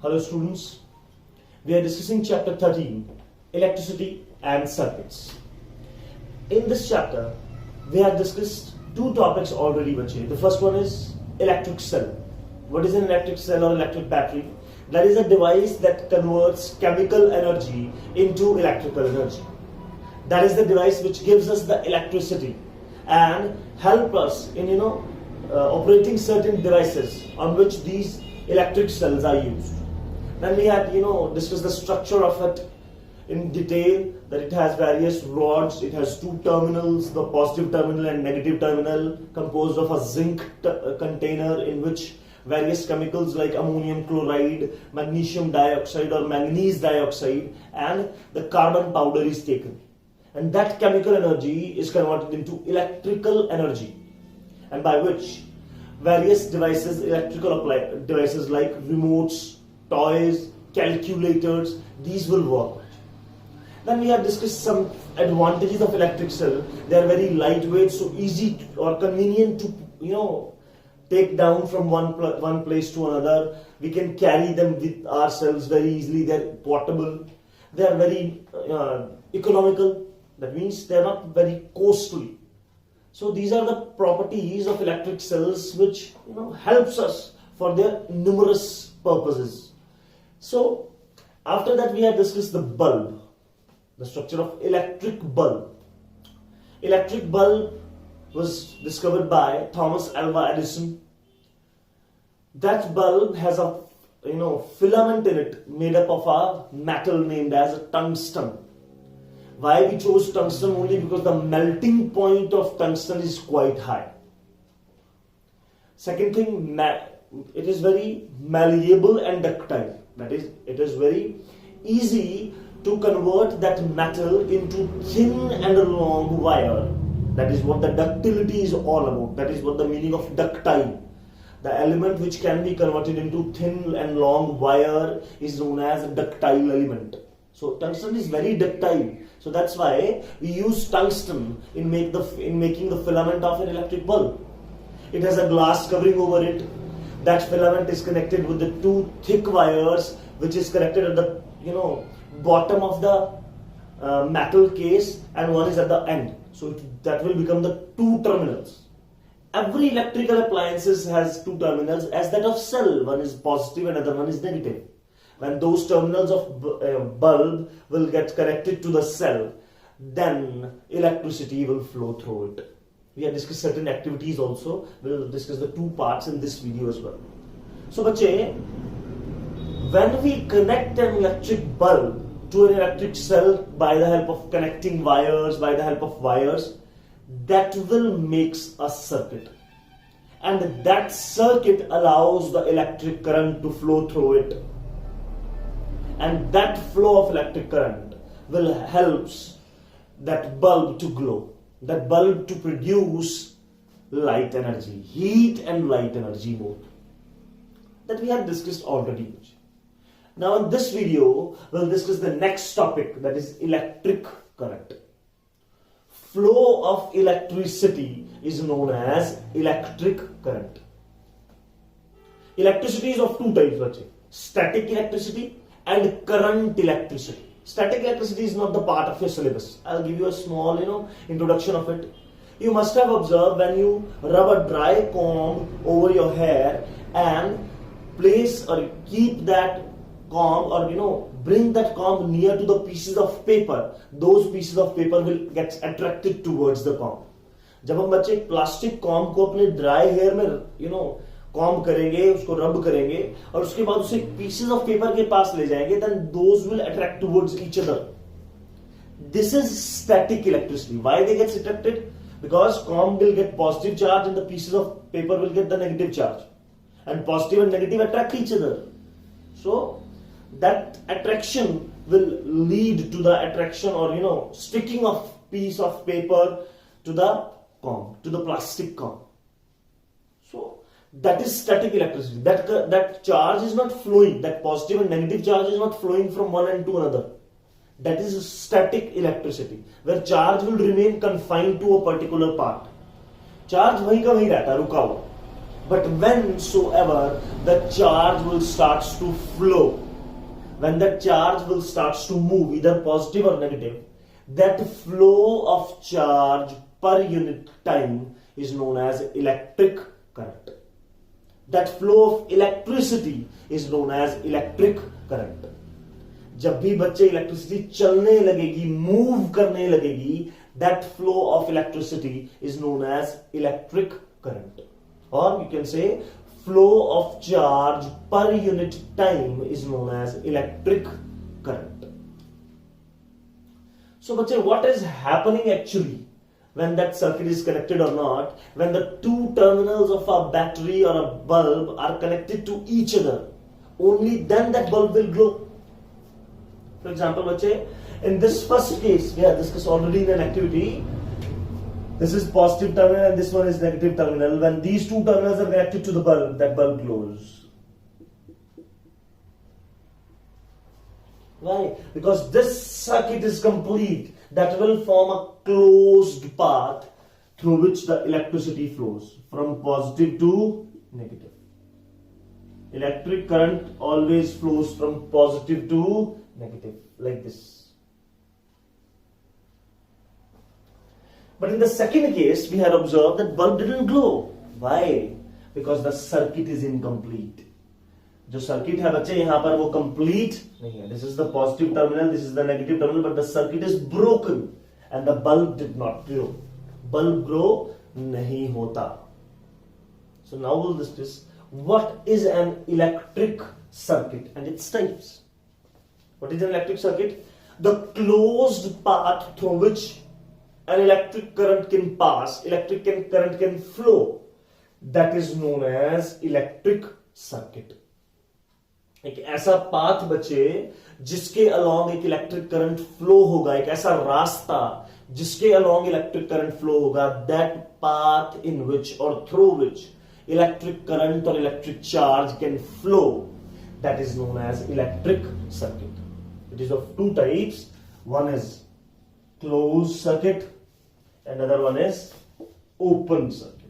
Hello students, we are discussing chapter 13, electricity and circuits. In this chapter, we have discussed two topics already. The first one is electric cell. What is an electric cell or electric battery? That is a device that converts chemical energy into electrical energy. That is the device which gives us the electricity and help us in operating certain devices on which these electric cells are used. Then we had discussed the structure of it in detail, that it has various rods, it has two terminals, the positive terminal and negative terminal, composed of a zinc container in which various chemicals like ammonium chloride, magnesium dioxide or manganese dioxide and the carbon powder is taken. And that chemical energy is converted into electrical energy, and by which various devices, electrical devices like remotes, toys, calculators, these will work. Then we have discussed some advantages of electric cell. They are very lightweight, so easy or convenient to take down from one place to another. We can carry them with ourselves very easily. They are portable. They are very economical. That means they are not very costly. So these are the properties of electric cells which helps us for their numerous purposes. So after that we have discussed the bulb, the structure of electric bulb. Electric bulb was discovered by Thomas Alva Edison. That bulb has a filament in it made up of a metal named as a tungsten. Why we chose tungsten? Only because the melting point of tungsten is quite high. Second thing, it is very malleable and ductile. That is, it is very easy to convert that metal into thin and long wire. That is what the ductility is all about. That is what the meaning of ductile. The element which can be converted into thin and long wire is known as a ductile element. So tungsten is very ductile. So that's why we use tungsten in making the filament of an electric bulb. It has a glass covering over it. That filament is connected with the two thick wires, which is connected at the bottom of the metal case, and one is at the end. So that will become the two terminals. Every electrical appliances has two terminals, as that of cell. One is positive and other one is negative. When those terminals of bulb will get connected to the cell, then electricity will flow through it. We have discussed certain activities also. We will discuss the two parts in this video as well. So, bache, when we connect an electric bulb to an electric cell by the help of connecting wires, that will make a circuit. And that circuit allows the electric current to flow through it. And that flow of electric current will help that bulb to glow, that bulb to produce light energy, heat and light energy both. That we have discussed already. Now in this video, we'll discuss the next topic, that is electric current. Flow of electricity is known as electric current. Electricity is of two types, static electricity and current electricity. Static electricity is not the part of your syllabus. I'll give you a small introduction of it. You must have observed when you rub a dry comb over your hair and place or keep that comb or bring that comb near to the pieces of paper, those pieces of paper will get attracted towards the comb. जब हम बच्चे plastic comb को अपने dry hair में comb करेंगे, उसको रब करेंगे और उसके बाद उसे पीसेस ऑफ पेपर के पास ले जाएंगे, then those will attract towards each other. This is static electricity. Why they get attracted? Because comb will get positive charge and the pieces of paper will get the negative charge, and positive and negative attract each other. So that attraction will lead to the attraction or sticking of piece of paper to the comb, to the plastic comb. So that is static electricity. That charge is not flowing. That positive and negative charge is not flowing from one end to another. That is static electricity, where charge will remain confined to a particular part. Charge वहीं का वहीं रहता है, रुका हुआ. But whensoever the charge will starts to flow, when the charge will starts to move, either positive or negative, that flow of charge per unit time is known as electric current. That flow of electricity is known as electric current. जब भी बच्चे electricity चलने लगेगी, move करने लगेगी, that flow of electricity is known as electric current. Or you can say flow of charge per unit time is known as electric current. So बच्चे, what is happening actually when that circuit is connected or not, when the two terminals of a battery or a bulb are connected to each other, only then that bulb will glow. For example, बच्चे, in this first case, we have discussed already in an activity, this is positive terminal and this one is negative terminal. When these two terminals are connected to the bulb, that bulb glows. Why? Because this circuit is complete. That will form a closed path through which the electricity flows from positive to negative. Electric current always flows from positive to negative, like this. But in the second case, we had observed that bulb didn't glow. Why? Because the circuit is incomplete. जो circuit है बच्चे यहां पर वो complete नहीं है. This is the positive terminal, this is the negative terminal, but the circuit is broken and the bulb did not glow. Bulb glow नहीं होता. So now we'll discuss what is an electric circuit and its types. What is an electric circuit? The closed path through which an electric current can pass, electric current can flow, that is known as electric circuit. एक ऐसा path बचे जिसके along एक electric current flow होगा, एक ऐसा रास्ता जिसके अलोंग इलेक्ट्रिक करंट फ्लो होगा, दैट पाथ इन विच और थ्रू विच इलेक्ट्रिक करंट और electric charge can flow, that is known as electric circuit. It is of two types. One is close circuit and another one is open circuit.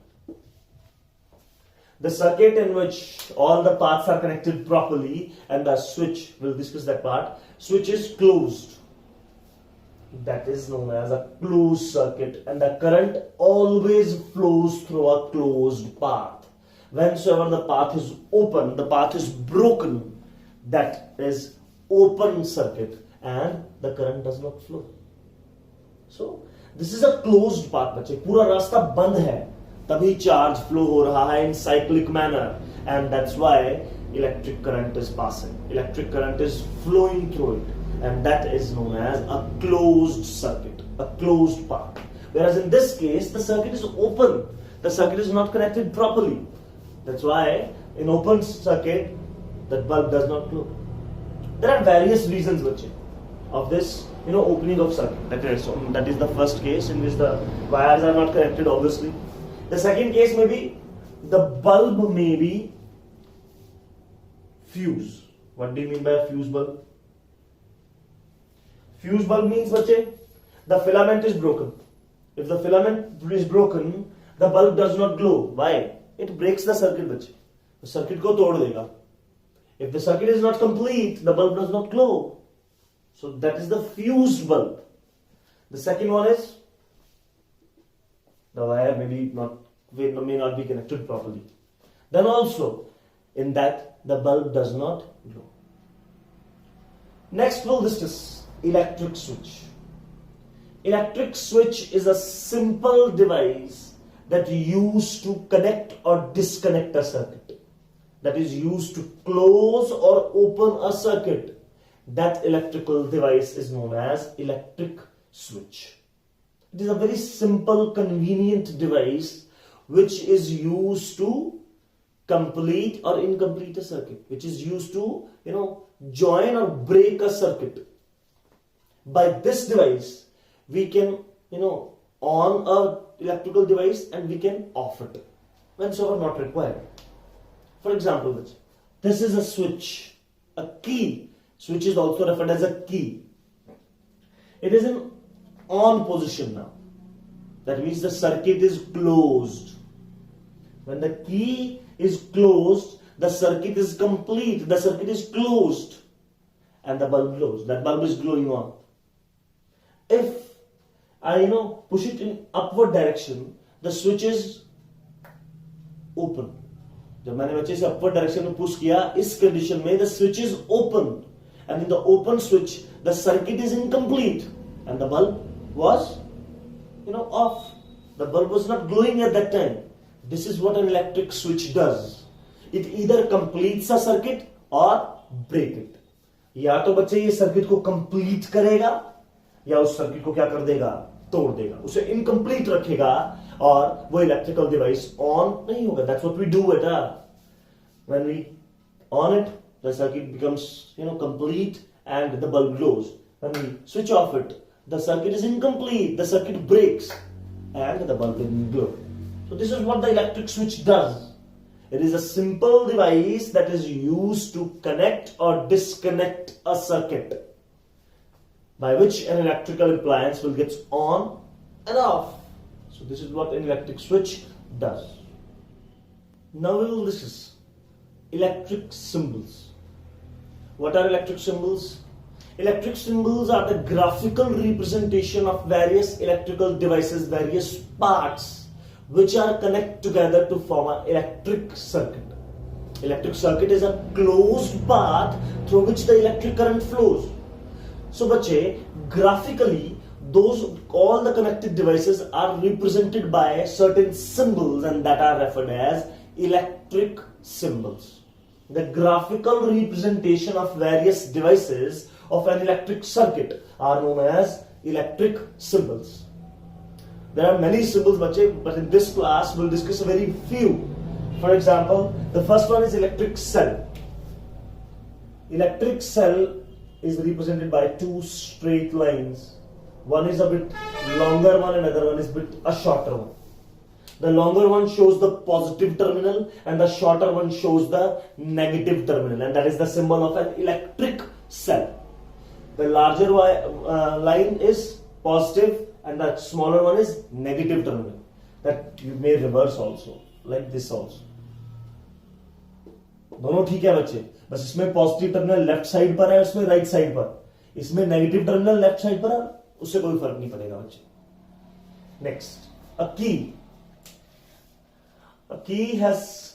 The circuit in which all the paths are connected properly and the switch, we'll discuss that part, switch is closed. That is known as a closed circuit and the current always flows through a closed path. Whensoever the path is open, the path is broken, that is open circuit and the current does not flow. So this is a closed path बच्चे, पूरा रास्ता बंद है तभी charge flow हो रहा है in cyclic manner and that's why electric current is passing, electric current is flowing through it and that is known as a closed circuit, a closed path. Whereas in this case the circuit is open, the circuit is not connected properly, that's why in open circuit the bulb does not glow. There are various reasons बच्चे of this opening of circuit. That is the first case in which the wires are not connected, obviously. The second case may be the bulb may be fuse. What do you mean by a fuse bulb? Fuse bulb means बच्चे the filament is broken. If the filament is broken, the bulb does not glow. Why? It breaks the circuit बच्चे. The circuit को तोड़ देगा. If the circuit is not complete, the bulb does not glow. So that is the fused bulb. The second one is the wire may not be connected properly. Then also in that the bulb does not glow. Next we'll discuss electric switch. Electric switch is a simple device that used to connect or disconnect a circuit. That is used to close or open a circuit. That electrical device is known as electric switch. It is a very simple, convenient device which is used to complete or incomplete a circuit, which is used to, join or break a circuit. By this device, we can, on a electrical device and we can off it whensoever not required. For example, this is a switch, a key. Switch is also referred as a key. It is in on position now. That means the circuit is closed. When the key is closed, the circuit is complete, the circuit is closed, and the bulb glows. That bulb is glowing on. If I push it in upward direction, the switch is open. जब मैंने बच्चे से upward direction में push किया, इस condition में the switch is open, and in the open switch the circuit is incomplete, and the bulb was off. The bulb was not glowing at that time. This is what an electric switch does. It either completes a circuit or break it. या तो बच्चे ये circuit को complete करेगा या उस circuit को क्या कर देगा, तोड़ देगा, उसे इनकम्प्लीट रखेगा और वो इलेक्ट्रिकल डिवाइस ऑन नहीं होगा. That's what we do it. When we on it, the circuit becomes complete and the bulb glows. When we switch off it, the circuit is incomplete, the circuit breaks and the bulb didn't glow. So this is what the electric switch does. It is a simple device that is used to connect or disconnect a circuit, by which an electrical appliance will get on and off. So this is what an electric switch does. Now we will discuss electric symbols. What are electric symbols? Electric symbols are the graphical representation of various electrical devices, various parts which are connected together to form an electric circuit. Electric circuit is a closed path through which the electric current flows. So bache, graphically all the connected devices are represented by certain symbols, and that are referred as electric symbols. The graphical representation of various devices of an electric circuit are known as electric symbols. There are many symbols, but in this class we'll discuss a very few. For example, the first one is electric cell. Electric cell is represented by two straight lines. One is a bit longer one, and another one is a shorter one. The longer one shows the positive terminal and the shorter one shows the negative terminal, and that is the symbol of an electric cell. The larger line is positive and the smaller one is negative terminal. That you may reverse also, like this also. दोनों ठीक है बच्चे, बस इसमें positive terminal left side पर है, उसमें right side पर. इसमें नेगेटिव टर्मिनल लेफ्ट साइड पर है, उससे कोई फर्क नहीं पड़ेगा बच्चे. Next, a key. A key has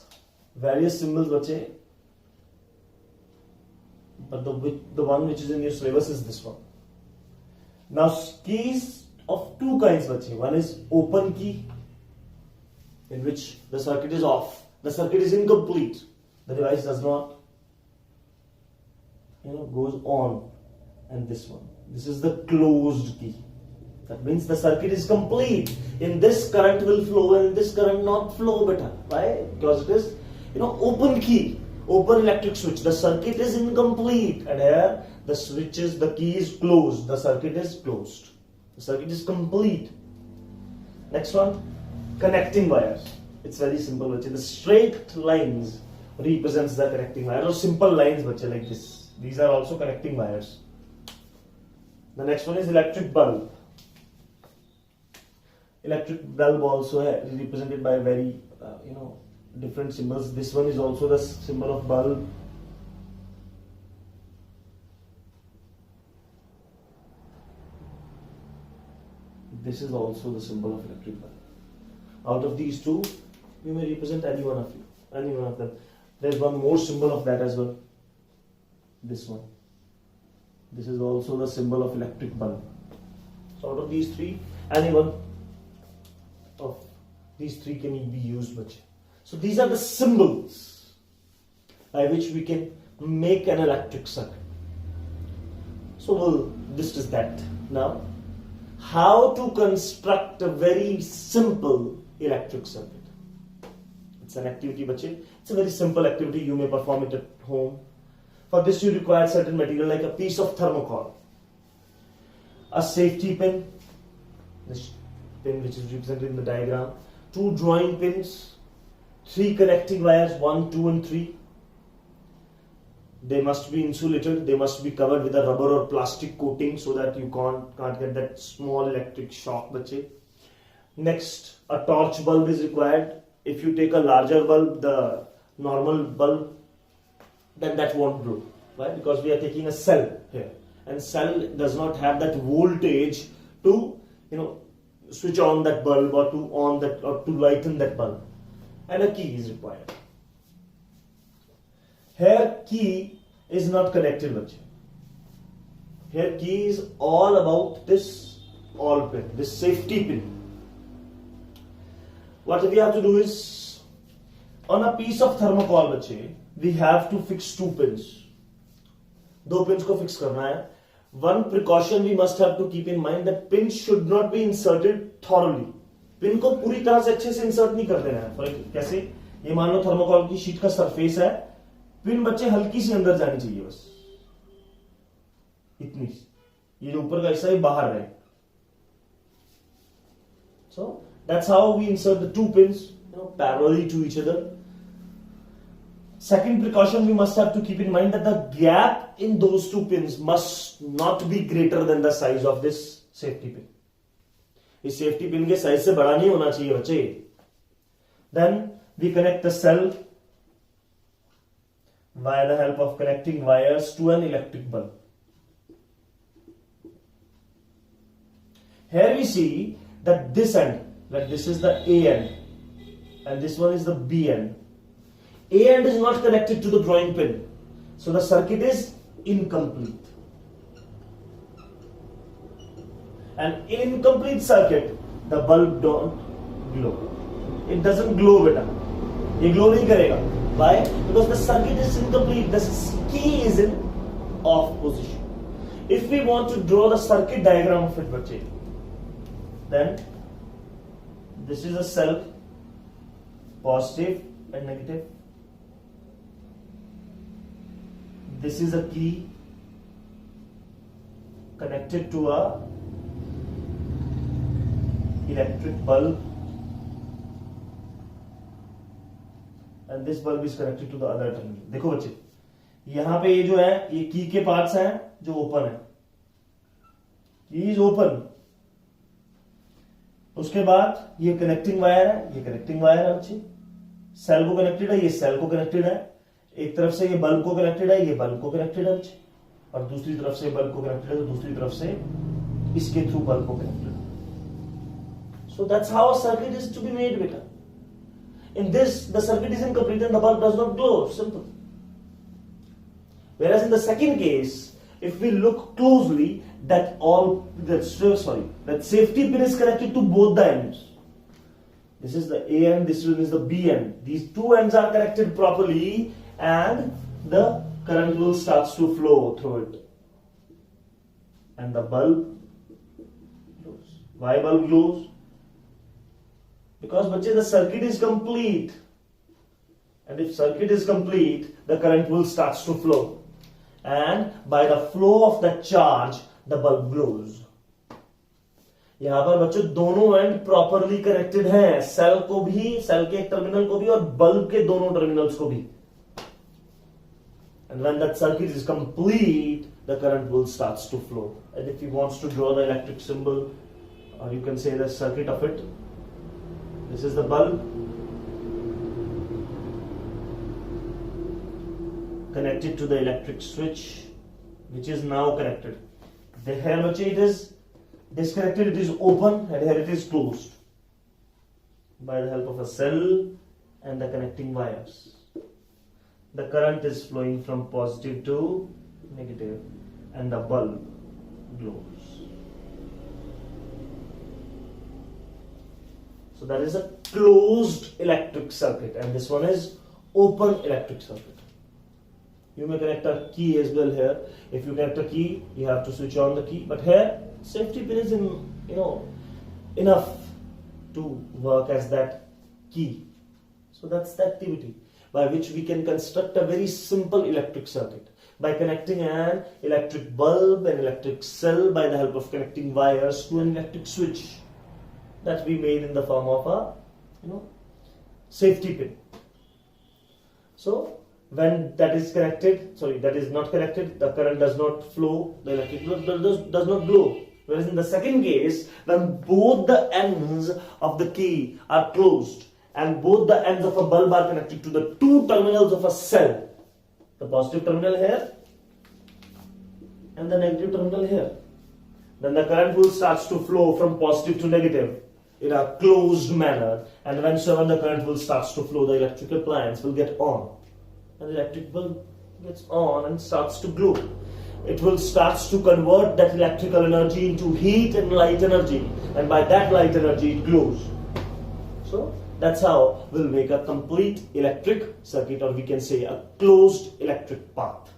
various symbols बच्चे, but the one which is in your syllabus is this one. Now keys of two kinds बच्चे. One is open key, in which the circuit is off, the circuit is incomplete, the device does not goes on. And this is the closed key. That means the circuit is complete. In this current will flow and this current not flow better. Why? Because it is open key, open electric switch. The circuit is incomplete, and here the key is closed. The circuit is closed. The circuit is complete. Next one, connecting wires. It's very simple. The straight lines represents the connecting wire, or simple lines like this. These are also connecting wires. The next one is electric bulb. Electric bulb also is represented by very different symbols. This one is also the symbol of bulb. This is also the symbol of electric bulb. Out of these two, you may represent any one of them. There is one more symbol of that as well. This one. This is also the symbol of electric bulb. So out of these three, any one of these three can be used. So these are the symbols by which we can make an electric circuit. So we'll discuss that now. How to construct a very simple electric circuit. It's an activity, bache. It's a very simple activity. You may perform it at home. For this you require certain material like a piece of thermocol, a safety pin, this pin which is represented in the diagram, two drawing pins, three connecting wires, 1, 2 and 3. They must be insulated, they must be covered with a rubber or plastic coating so that you can't get that small electric shock. Next, a torch bulb is required. If you take a larger bulb, the normal bulb, then that won't glow. Why? Because we are taking a cell here, and cell does not have that voltage to switch on that bulb or to lighten that bulb, and a key is required. Here key is not connected, bache. Here key is all about this all pin, this safety pin. What we have to do is, on a piece of thermocol, bache, we have to fix two pins. दो pins को fix करना है. One precaution we must have to keep in mind that pins should not be inserted thoroughly. Pin को पूरी तरह से अच्छे से इंसर्ट नहीं कर देना है. कैसे? ये मान लो थर्मोकॉल की शीट का सरफेस है, पिन बच्चे हल्की सी अंदर जानी चाहिए, बस इतनी. ये जो ऊपर का हिस्सा है बाहर रहे. So that's how we insert the two pins parallelly to each other. Second precaution we must have to keep in mind that the gap in those two pins must not be greater than the size of this safety pin. इस safety pin के size से बड़ा नहीं होना चाहिए बच्चे. Then we connect the cell via the help of connecting wires to an electric bulb. Here we see that this end, that this is the A end and this one is the B end. A end is not connected to the drawing pin, so the circuit is incomplete. And in incomplete circuit, the bulb don't glow. It doesn't glow, beta. ये glow नहीं करेगा. Why? Because the circuit is incomplete. The key is in off position. If we want to draw the circuit diagram of it, बच्चे, then this is a cell, positive and negative. This is a key connected to a electric bulb, and this bulb is connected to the other terminal. देखो बच्चे, यहां पे ये जो है, ये की के पार्ट्स हैं जो ओपन है. की इज ओपन. उसके बाद ये कनेक्टिंग वायर है, ये कनेक्टिंग वायर है बच्चे. सेल को कनेक्टेड है, ये सेल को कनेक्टेड है. एक तरफ से ये बल्ब को कनेक्टेड है, ये बल्ब को कनेक्टेड है बच्चे, और दूसरी तरफ से बल्ब को कनेक्टेड है, तो दूसरी तरफ से इसके थ्रू बल्ब को कनेक्टेड है. So that's how a circuit is to be made, beta. In this, the circuit is incomplete and the bulb does not glow. Simple. Whereas in the second case, if we look closely, that safety pin is connected to both the ends. This is the A end, this one is the B end. These two ends are connected properly, and the current will starts to flow through it, and the bulb glows. Why bulb glows? Because बच्चे, the circuit is complete, and if circuit is complete, the current will starts to flow, and by the flow of the charge, the bulb glows. यहां पर बच्चों दोनों and properly connected हैं, cell को भी, cell के एक टर्मिनल को भी और बल्ब के दोनों टर्मिनल्स को भी. And when that circuit is complete, the current will starts to flow. And if he wants to draw the electric symbol, or you can say the circuit of it, this is the bulb connected to the electric switch, which is now connected. Here it is disconnected, it is open, and here it is closed by the help of a cell and the connecting wires. The current is flowing from positive to negative, and the bulb glows. So that is a closed electric circuit, and this one is open electric circuit. You may connect a key as well here. If you connect a key, you have to switch on the key. But here, safety pin is enough to work as that key. So that's the activity by which we can construct a very simple electric circuit by connecting an electric bulb, an electric cell, by the help of connecting wires to an electric switch that we made in the form of a safety pin. So when that is not connected, the current does not flow, the electric does not glow. Whereas in the second case, when both the ends of the key are closed and both the ends of a bulb are connected to the two terminals of a cell. The positive terminal here and the negative terminal here. Then the current will start to flow from positive to negative in a closed manner, and when the current will start to flow, the electrical appliance will get on, and the electric bulb gets on and starts to glow. It will start to convert that electrical energy into heat and light energy, and by that light energy it glows. So that's how we'll make a complete electric circuit, or we can say a closed electric path.